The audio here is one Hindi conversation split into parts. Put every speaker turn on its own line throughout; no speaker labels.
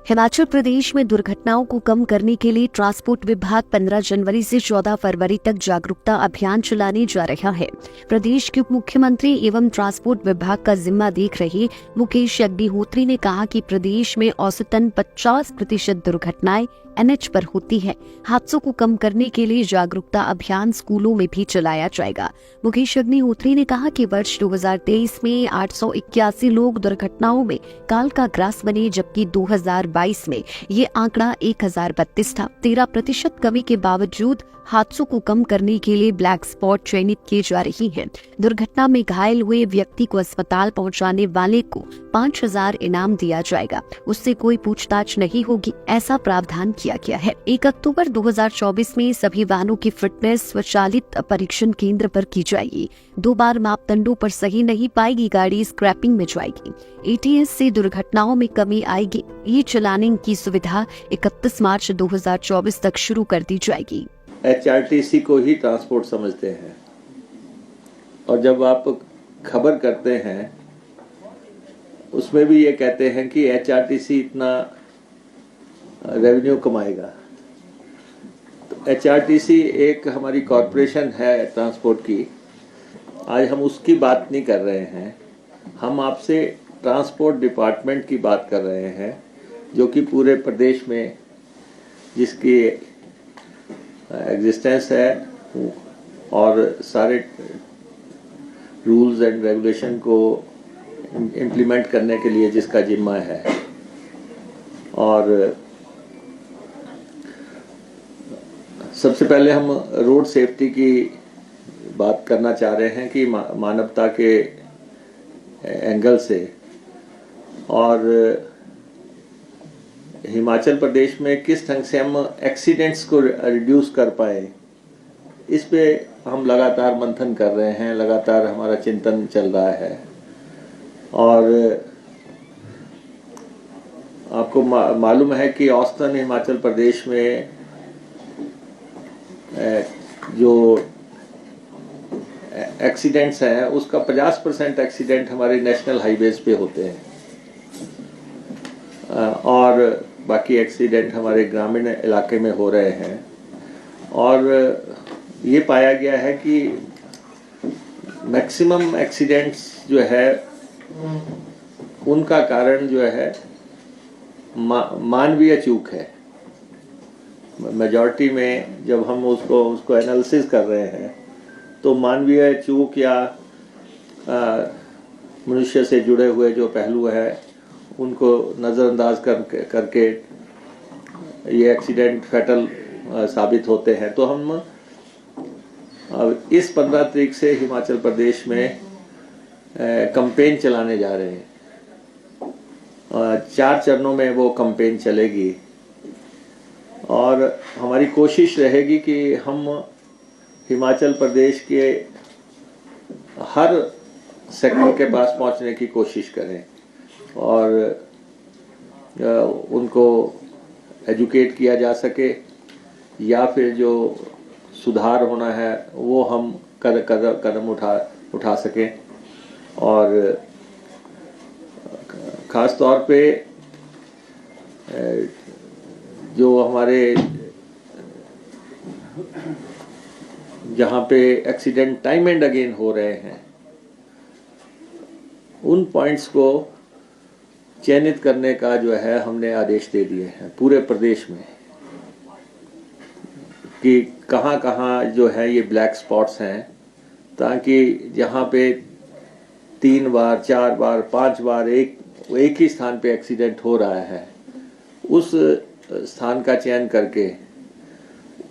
हिमाचल प्रदेश में दुर्घटनाओं को कम करने के लिए ट्रांसपोर्ट विभाग 15 जनवरी से 14 फरवरी तक जागरूकता अभियान चलाने जा रहा है। प्रदेश के उप मुख्यमंत्री एवं ट्रांसपोर्ट विभाग का जिम्मा देख रहे मुकेश अग्निहोत्री ने कहा कि प्रदेश में औसतन 50% दुर्घटनाएं NH पर होती है। हादसों को कम करने के लिए जागरूकता अभियान स्कूलों में भी चलाया जाएगा। मुकेश अग्निहोत्री ने कहा कि वर्ष 2023 में 881 लोग दुर्घटनाओं में काल का ग्रास बने, जबकि 2022 में ये आंकड़ा 1032 था। 13% कमी के बावजूद हादसों को कम करने के लिए ब्लैक स्पॉट चयनित किए जा रही हैं। दुर्घटना में घायल हुए व्यक्ति को अस्पताल पहुंचाने वाले को 5000 इनाम दिया जाएगा। उससे कोई पूछताछ नहीं होगी, ऐसा प्रावधान किया गया है। 1 अक्टूबर 2024 में सभी वाहनों की फिटनेस स्वचालित परीक्षण केंद्र पर की जाएगी। 2 बार मापदंडों पर सही नहीं पाएगी गाड़ी स्क्रैपिंग में जाएगी। ATS से दुर्घटनाओं में कमी आएगी। ये चलाने की सुविधा 31 मार्च 2024 तक शुरू कर दी जाएगी।
HRTC को ही ट्रांसपोर्ट समझते हैं, और जब आप खबर करते हैं उसमें भी ये कहते हैं कि HRTC इतना रेवेन्यू कमाएगा। तो HRTC एक हमारी कॉरपोरेशन है ट्रांसपोर्ट की। आज हम उसकी बात नहीं कर रहे हैं, हम आपसे ट्रांसपोर्ट डिपार्टमेंट की बात कर रहे हैं, जो कि पूरे प्रदेश में जिसकी एग्जिस्टेंस है और सारे रूल्स एंड रेगुलेशन को इम्प्लीमेंट करने के लिए जिसका जिम्मा है। और सबसे पहले हम रोड सेफ्टी की बात करना चाह रहे हैं कि मानवता के एंगल से, और हिमाचल प्रदेश में किस ढंग से हम एक्सीडेंट्स को रिड्यूस कर पाए, इस पे हम लगातार मंथन कर रहे हैं, लगातार हमारा चिंतन चल रहा है। और आपको मालूम है कि औसतन हिमाचल प्रदेश में जो एक्सीडेंट्स हैं उसका 50% एक्सीडेंट हमारे नेशनल हाईवेज पे होते हैं, और बाकी एक्सीडेंट हमारे ग्रामीण इलाके में हो रहे हैं। और ये पाया गया है कि मैक्सिमम एक्सीडेंट्स जो है उनका कारण जो है मानवीय चूक है। मेजॉरिटी में जब हम उसको एनालिसिस कर रहे हैं तो मानवीय चूक या मनुष्य से जुड़े हुए जो पहलू है उनको नज़रअंदाज करके ये एक्सीडेंट फैटल साबित होते हैं। तो हम अब इस 15 तारीख से हिमाचल प्रदेश में कैंपेन चलाने जा रहे हैं। 4 चरणों में वो कैंपेन चलेगी, और हमारी कोशिश रहेगी कि हम हिमाचल प्रदेश के हर सेक्टर के पास पहुंचने की कोशिश करें और उनको एजुकेट किया जा सके, या फिर जो सुधार होना है वो हम कदम उठा सकें। और ख़ास तौर पे जो हमारे जहाँ पे एक्सीडेंट टाइम एंड अगेन हो रहे हैं उन पॉइंट्स को चयनित करने का जो है हमने आदेश दे दिए हैं पूरे प्रदेश में, कि कहाँ कहाँ जो है ये ब्लैक स्पॉट्स हैं, ताकि जहाँ पे 3 बार 4 बार 5 बार एक ही स्थान पे एक्सीडेंट हो रहा है, उस स्थान का चयन करके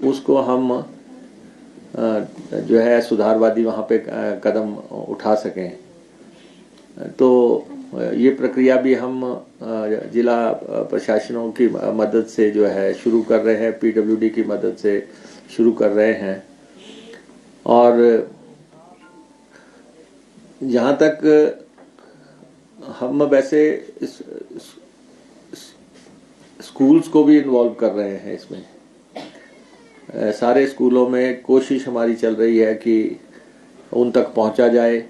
उसको हम जो है सुधारवादी वहाँ पे कदम उठा सकें। तो ये प्रक्रिया भी हम जिला प्रशासनों की मदद से जो है शुरू कर रहे हैं, PWD की मदद से शुरू कर रहे हैं। और जहाँ तक हम वैसे स्कूल्स को भी इन्वॉल्व कर रहे हैं इसमें, सारे स्कूलों में कोशिश हमारी चल रही है कि उन तक पहुंचा जाए।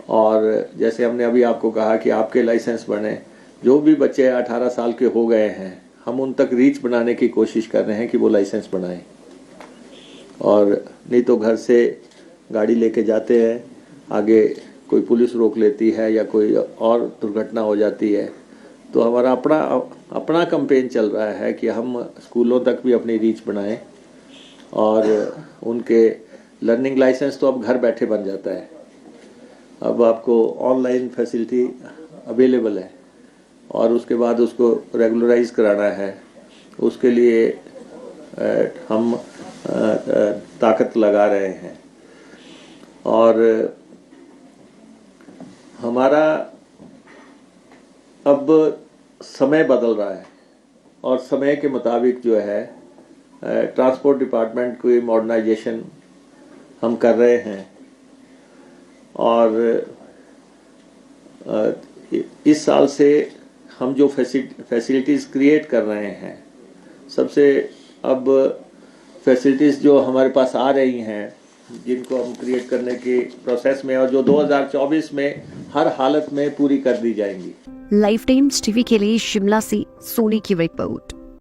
और जैसे हमने अभी आपको कहा कि आपके लाइसेंस बने, जो भी बच्चे 18 साल के हो गए हैं, हम उन तक रीच बनाने की कोशिश कर रहे हैं कि वो लाइसेंस बनाएं। और नहीं तो घर से गाड़ी लेके जाते हैं, आगे कोई पुलिस रोक लेती है या कोई और दुर्घटना हो जाती है, तो हमारा अपना कैंपेन चल रहा है कि हम स्कूलों तक भी अपनी रीच बनाएं और उनके लर्निंग लाइसेंस तो अब घर बैठे बन जाता है। अब आपको ऑनलाइन फैसिलिटी अवेलेबल है और उसके बाद उसको रेगुलराइज कराना है, उसके लिए हम ताकत लगा रहे हैं। और हमारा अब समय बदल रहा है और समय के मुताबिक जो है ट्रांसपोर्ट डिपार्टमेंट की मॉडर्नाइजेशन हम कर रहे हैं। और इस साल से हम जो फैसिलिटीज़ क्रिएट कर रहे हैं, सबसे अब फैसिलिटीज़ जो हमारे पास आ रही हैं, जिनको हम क्रिएट करने के प्रोसेस में और जो 2024 में हर हालत में पूरी कर दी जाएंगी।
लाइफ टाइम्स टीवी के लिए शिमला से सोनी की रिपोर्ट।